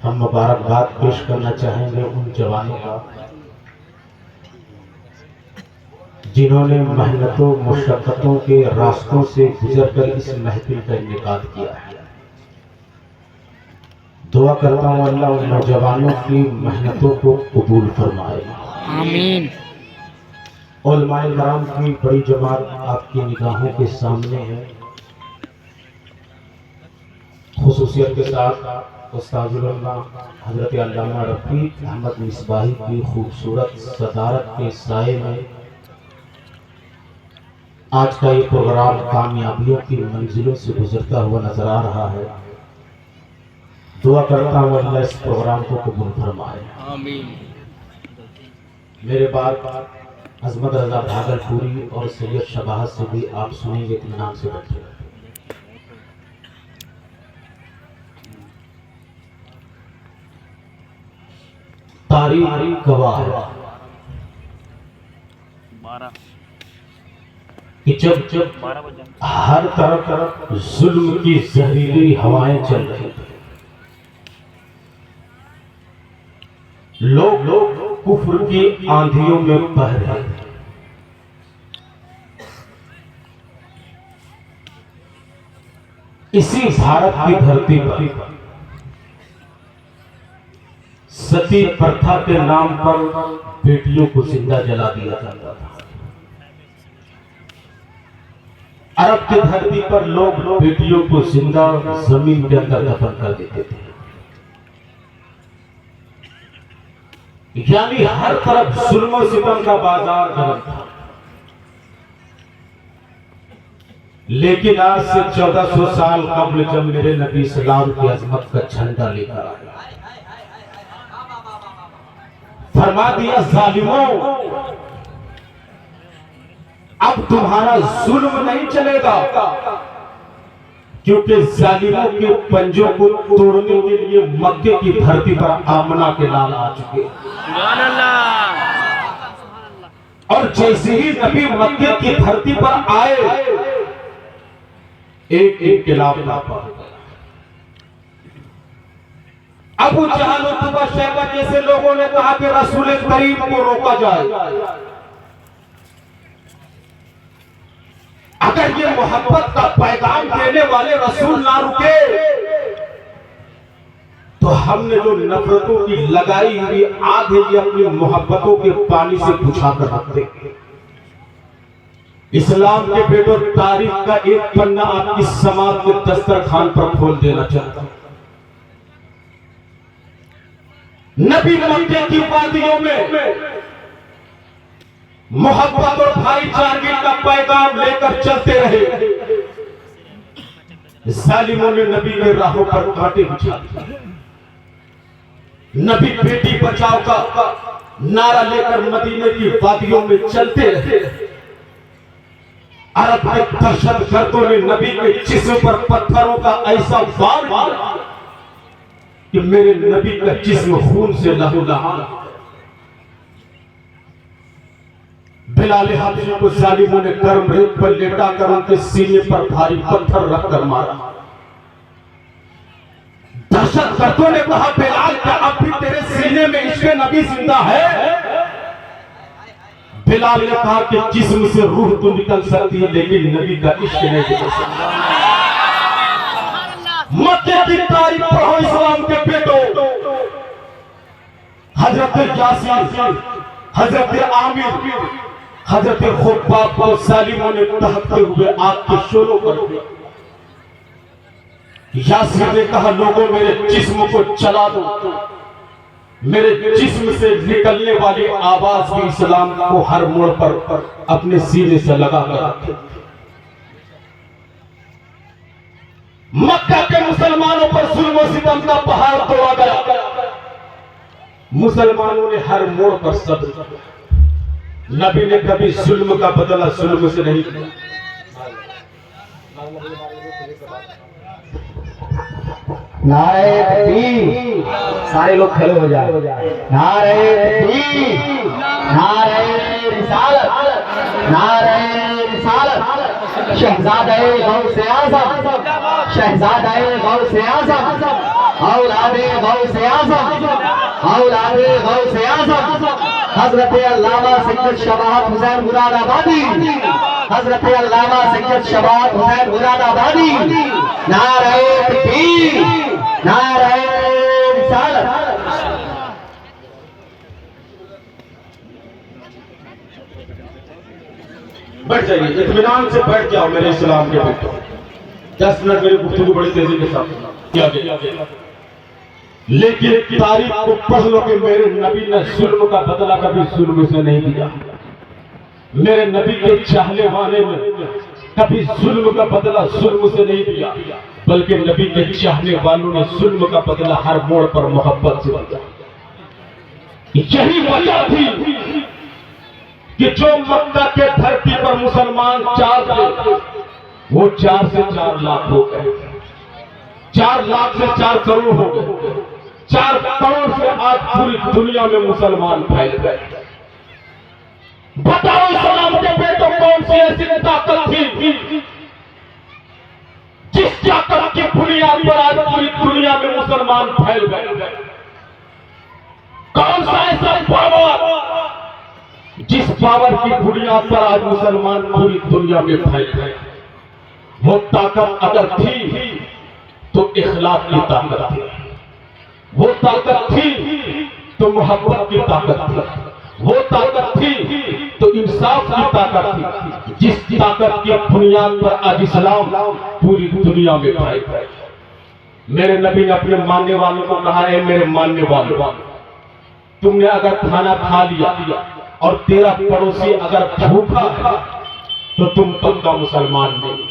हम मुबारकबाद पेश करना चाहेंगे उन जवानों का जिन्होंने मेहनतों मुशक्कतों के रास्तों से गुजरकर इस महफिल का इनेकाद किया है। दुआ करता हूँ अल्लाह उन नौजवानों की मेहनतों को कबूल फरमाए। आमीन। उलमाए कराम की बड़ी जमात आपकी निगाहों के सामने है। खुसूसियत के साथ उस्ताजुल उलमा हजरत अल्लामा रफ़ीक अहमद मिसबाही की खूबसूरत सदारत के साए में आज का ये प्रोग्राम कामयाबियों की मंजिलों से गुजरता हुआ नजर आ रहा है। दुआ करता हूँ अल्लाह इस प्रोग्राम को कबूल फरमाए। आमीन। मेरे बाद अजमत रजा भागलपुरी और सैयद शबाहत से भी आप सुनेंगे। इत्मीनान से बैठे। तारीख गवाह है कि जब हर तरफ जुल्म की जहरीली हवाएं चल रही थी, लोग कुफ्र की आंधियों में बह रहे थे, इसी भारत की धरती पर सती प्रथा के नाम पर बेटियों को जिंदा जला दिया जाता था। अरब की धरती पर लोग बेटियों को जिंदा जमीन के अंदर दफन कर देते थे। यानी हर तरफ जुल्म सितम का बाजार गर्म था। लेकिन आज से 1400 साल कबल जब मेरे नबी सलाम की अजमत का झंडा लेकर आया, फरमा दिया जालिमों, अब तुम्हारा जुल्म नहीं चलेगा, क्योंकि जालिमों के पंजों को तोड़ने के लिए मक्के की धरती पर आमना के लाल आ चुके। और जैसे ही नबी मक्के की धरती पर आए, एक इनकलाब लापा। अबू जहल और अबू शैबा जैसे लोगों ने कहा कि रसूल करीम को रोका जाए। अगर ये मोहब्बत का पैगाम देने वाले रसूल ना रुके तो हमने जो नफरतों की लगाई हुई आग है ये अपनी मोहब्बतों के पानी से बुझा कर रख देंगे। इस्लाम के बेटों, तारीख का एक पन्ना आपकी समाज के दस्तरखान पर खोल देना चाहता हूं। नबी मक्के की वादियों में मोहब्बत और भाईचारे का पैगाम लेकर चलते रहे। जालिमों ने नबी के राहों पर कांटे बिछा दिए। नबी बेटी बचाओ का नारा लेकर मदीने की वादियों में चलते रहे। अरब के दहशतगर्दों ने नबी के जिस्म पर पत्थरों का ऐसा वार किया कि मेरे नबी का जिस्म खून से लहूलुहान। बिलाल हबशी को जालिमों ने गर्म रेत पर लेटा कर उनके सीने पर भारी पत्थर रखकर मारा। दहशतगर्दों ने कहा, बिलाल क्या अब भी तेरे सीने में इश्क़ नबी जिंदा है? बिलाल ने कहा कि जिस्म से रूह तो निकल सकती है लेकिन नबी का इश्क़ नहीं निकल सकता। मक्के की तारीख पढ़ो इस्लाम के बेटों। हजरत यासीन, हजरत आमिर, हजरत खुब्बाब को जालिमों ने दहकते हुए आग के शोलों कर दिया। यासीन ने कहा, लोगों मेरे जिस्म को चला दो। मेरे जिस्म से निकलने वाली आवाज भी इस्लाम को हर मोड़ पर अपने सीने से लगा कर रखे। मक्का के मुसलमानों पर जुल्म और सितम का पहाड़ तोड़ा गया। मुसलमानों ने हर मोड़ पर सब्र किया। नबी ने कभी जुल्म का बदला जुल्म से नहीं किया। नारे तकबीर, सारे लोग खड़े हो जाए। नारे तकबीर, नारे रिसालत, नारे रिसालत, शहजादे गौसे आज़म शहजादा गौसे आज़म, औलादे गौसे आज़म, औलादे गौसे आज़म, हजरत अल्लामा सैयद शबाहत हुसैन मुरादाबादी, हजरत अल्लामा सैयद शबाहत हुसैन मुरादाबादी। नारे तकबीर, नारे रिसालत। बैठ जाइए, इत्मीनान से बैठ जाओ मेरे इस्लाम के बेटो। 10 मिनट मेरी गुफ्तगू बड़ी तेजी के साथ किया गया, लेकिन तारीख को पढ़ लो कि मेरे नबी ने जुल्म का बदला कभी जुल्म से नहीं दिया। मेरे नबी के चाहने वाले ने कभी जुल्म का बदला जुल्म से नहीं दिया, बल्कि नबी के चाहने वालों ने जुल्म का बदला हर मोड़ पर मोहब्बत से दिया। यही वजह थी कि जो मक्का के धरती पर मुसलमान 4 थे, वो 4 से 4 लाख हो गए, 4 लाख से 4 करोड़ हो गए, 4 करोड़ से आज पूरी दुनिया में मुसलमान फैल गए। बताओ इस्लाम के बेटों, कौन सी ऐसी ताकत थी जिस ताकत की बुनियाद पर आज पूरी दुनिया में मुसलमान फैल गए? कौन सा ऐसा पावर जिस पावर की बुनियाद पर आज मुसलमान पूरी दुनिया में फैल गए? वो ताकत अगर थी तो इखलाक की ताकत थी, वो ताकत थी तो मोहब्बत की ताकत थी, वो ताकत थी तो इंसाफ की ताकत थी, जिस ताकत की बुनियाद पर आज इस्लाम पूरी दुनिया में फैल गए। मेरे नबी ने अपने मानने वालों को कहा है, मेरे मानने वालों, तुमने अगर खाना खा लिया और तेरा पड़ोसी अगर भूखा है तो तुम पक्का मुसलमान नहीं।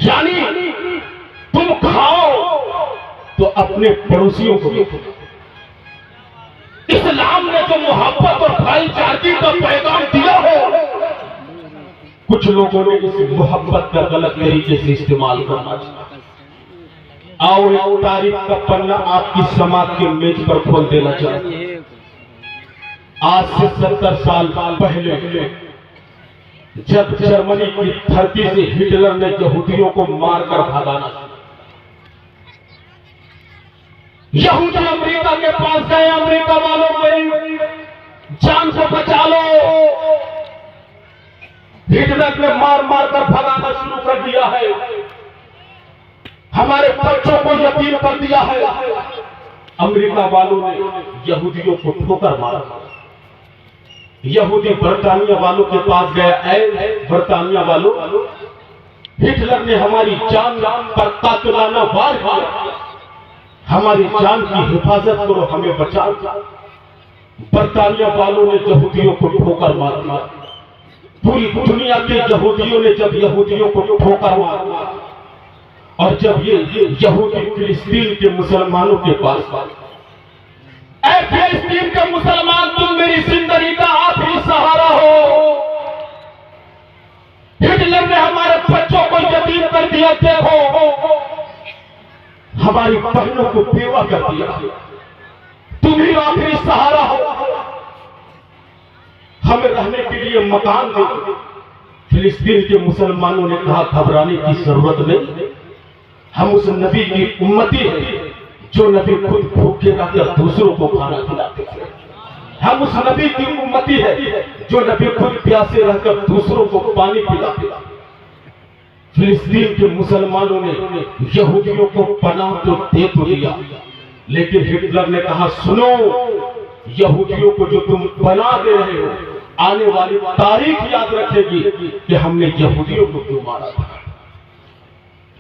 यानी तुम खाओ तो अपने पड़ोसियों को देखो। इस्लाम ने जो मोहब्बत और भाईचारगी का पैगाम दिया है, कुछ लोगों ने इस मोहब्बत का गलत तरीके से इस्तेमाल करना चाहिए। आओ एक तारीख का पन्ना आपकी समाज के मेज पर खोल देना चाहिए। आज से 70 साल पहले जब जर्मनी की धरती से हिटलर ने यहूदियों को मारकर भगाना, यहूदी अमेरिका के पास गए, अमेरिका वालों मेरी जान को बचा लो। हिटलर ने मार मार कर भगाना शुरू कर दिया है, हमारे बच्चों को यतीम कर दिया है। अमेरिका वालों ने यहूदियों को ठोकर मारा। यहूदी बरतानिया वालों के पास गया, ऐ बरतानिया वालों, हिटलर ने हमारी जान पर कातिलाना वार किया, हमारी जान की हिफाजत करो, हमें बचाओ। बरतानिया वालों ने यहूदियों को ठोकर मारा। पूरी दुनिया के यहूदियों ने जब यहूदियों को ठोकर मारा और जब ये यहूदी फिलिस्तीन के मुसलमानों के पास, ऐ फिलिस्तीन के मुसलमान, तुम मेरी जिंदगी का आखिरी सहारा हो। हिटलर ने हमारे बच्चों को यतीम कर दिया, देखो हमारी बहनों को बेवा कर दिया, तुम ही आखिरी सहारा हो, हमें रहने के लिए मकान दो। फिलिस्तीन के मुसलमानों ने कहा, घबराने की जरूरत नहीं, हम उस नबी की उम्मती है जो नबी खुद भूखे रहकर दूसरों को खाना खिलाते थे। हम उस नबी की उम्मती है जो नबी खुद प्यासे रहकर दूसरों को पानी पिलाते। फिलिस्तीन के मुसलमानों ने यहूदियों को पनाह तो दे तो दिया, लेकिन हिटलर ने कहा, सुनो यहूदियों को जो तुम पनाह दे रहे हो, आने वाली तारीख याद रखेगी कि हमने यहूदियों को क्यों मारा था।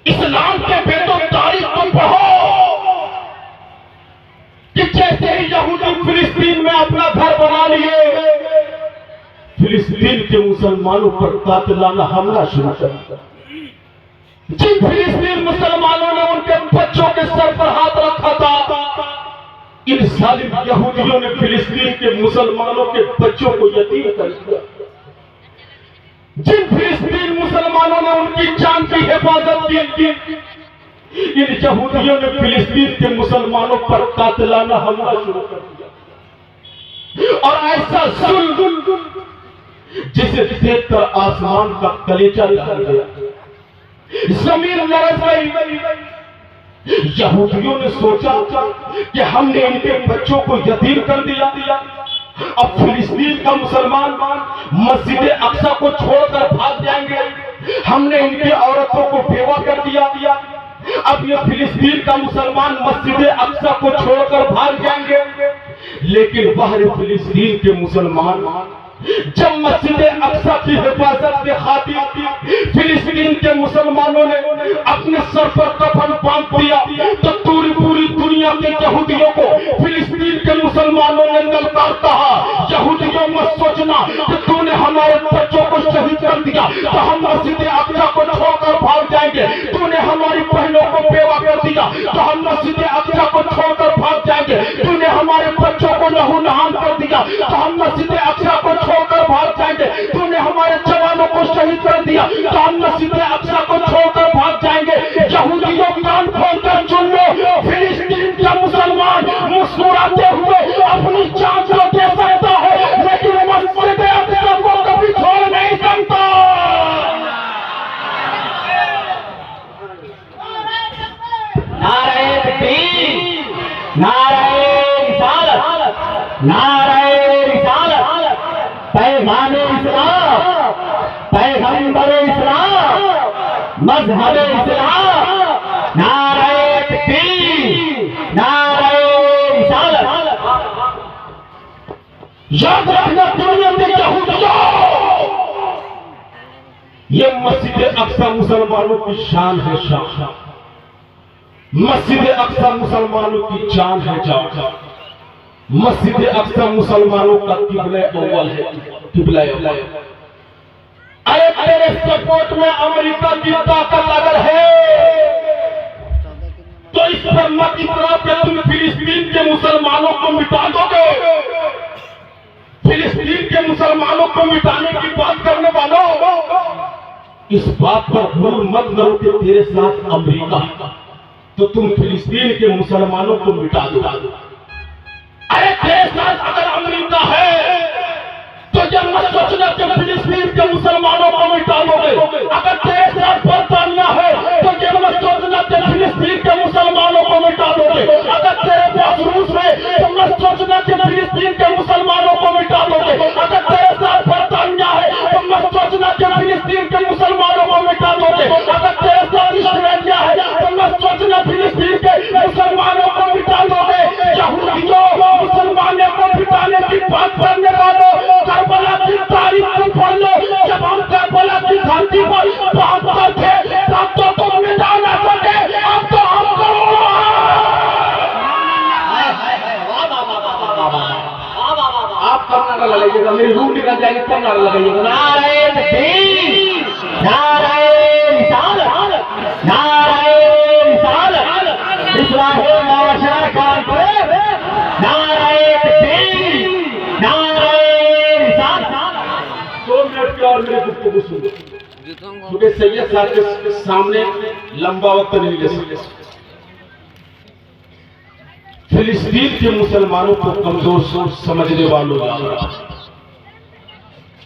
इस्लाम के बेटों, तारीख को पढ़ो कि जैसे ही यहूदी फिलिस्तीन में अपना घर बना लिए, फिलिस्तीन के मुसलमानों पर कातिलाना हमला शुरू कर दिया। जिन फिलिस्तीन मुसलमानों ने उनके बच्चों के सर पर हाथ रखा था, इन जालिम यहूदियों ने फिलिस्तीन के मुसलमानों के बच्चों को यतीम कर दिया। जिन फिलिस्तीन मुसलमानों ने उनकी जान की हिफाजत की, इन यहूदियों ने फिलिस्तीन के मुसलमानों पर कातिलाना हमला शुरू कर दिया। और ऐसा जुल्म जिसे देखकर आसमान का कलेजा निकल गया, जमीन लरज गई। यहूदियों ने सोचा कि हमने इनके बच्चों को यतीम कर दिया, अब फिलिस्तीन का मुसलमान मस्जिद अक्सा को छोड़कर भाग जाएंगे। हमने इनकी औरतों को बेवा कर दिया, अब ये फिलिस्तीन का मुसलमान मस्जिद अक्सा को छोड़कर भाग जाएंगे। लेकिन बाहर फिलिस्तीन के मुसलमान जब मस्जिद अक्सा की हिफाजत के खातिर फिलिस्तीन के मुसलमानों ने अपने सर पर कफन बांध दिया, तो पूरी दुनिया के यहूदियों को फिलिस्तीन के मुसलमानों ने ललकार कहा, यहूदियों मत सोचना कि तूने हमारे बच्चों को शहीद कर दिया तो हम मस्जिद अक्सा को छोड़कर भाग जाएंगे, तूने हमारी बहनों को बेवा कर दिया तो हम मस्जिद अक्सा को छोड़कर भाग जाएंगे, तूने हमारे बच्चों को लहू नहान कर दिया तो हम मस्जिद अक्सा को छोड़कर भाग जाएंगे, तूने हमारे जवानों को शहीद कर दिया तो हम मस्जिद अक्सा को छोड़कर भाग जाएंगे। यहूदियों कान खोलकर सुन लो, फिलिस्तीन का मुसलमान मुस्कुराते हुए अपनी जान को दे सकता है, लेकिन मस्जिद अक्सा को कभी छोड़ नहीं सकता। नारे तकबीर, नारे रिसालत, नारे रिसालत, पैगामे इस्लाम, पैगंबरे इस्लाम, मजहबे इस्लाम, नारे तकबीर, नारे रिसालत। याद रखना दुनिया में यहूदियों, ये मस्जिद अक्सा मुसलमानों की शान है, शान। मस्जिद अक्सा मुसलमानों की जान है, जान। मस्जिद अक्सा मुसलमानों का किबला अव्वल है, किबला अव्वल। अरे तेरे सपोर्ट में अमेरिका की ताकत अगर है तो इस पर मत इतना कि तुम फिलिस्तीन के मुसलमानों को मिटा दोगे। फिलिस्तीन के मुसलमानों को मिटाने की बात करने वालों, इस बात पर भूल मत करो कि तेरे साथ अमेरिका, तो तुम फिलिस्तीन के मुसलमानों को मिटा दो। अरे तेरे साथ अगर अमेरिका है तो जब मत सोचना कि फिलिस्तीन के मुसलमानों को मिटा दोगे। अगर तेरे साथ बरतानिया है तो जब मत सोचना कि फिलिस्तीन के मुसलमानों को मिटा दोगे। अगर तेरे पास रूस है तो मत सोचना कि फिलिस्तीन के मुसलमानों को मिटा दोगे। अगर तेरे साथ बरतानिया है तो मत सोचना कि फिलिस्तीन के मुसलमानों को मिटा दोगे। अगर तेरे साथ ऑस्ट्रेलिया है तो मत सोचना फिलिस्तीन के मुसलमानों को मिटा दोगे। यहूदियों मुसलमानों को मिटाने की बात करने वालों, करबला की तारीख को पढ़ लो। जब हम करबला की धरती पर बहादुर थे तब तो तुम मिटा ना सके, अब तो हमको आप कब नारा लगाइएगा, मेरी रूह निकल जाएगी तब नारा लगाइएगा। नारे तकबीर, नारे रिसालत, नारे रिसालत, इस्लाहे माशरा कानपुर, नारे तकबीर, नारे रिसालत। 2 मिनट की और मेरी गुफ्तगू सुनो, क्योंकि सैयद साहब के सामने लंबा वक्त नहीं ले सकते। फिलिस्तीन के मुसलमानों को कमजोर सोच समझने वालों,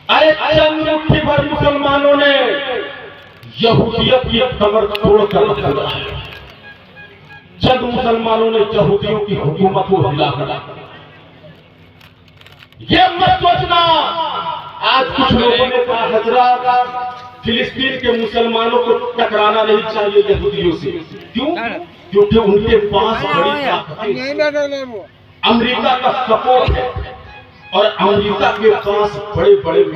अरे चंद मुट्ठी भर मुसलमानों ने यहूदियत की कमर तोड़कर रख दिया है। चंद मुसलमानों ने यहूदियों की हुकूमत को हिलाकर, ये मत सोचना। आज कुछ लोगों ने कहा हजरत फिलिस्तीन के मुसलमानों को टकराना नहीं चाहिए यहूदियों से। क्यों? क्योंकि उनके पास बड़ी ताकत है, अमेरिका का सपोर्ट है और अमेरिका के पास बड़े बड़े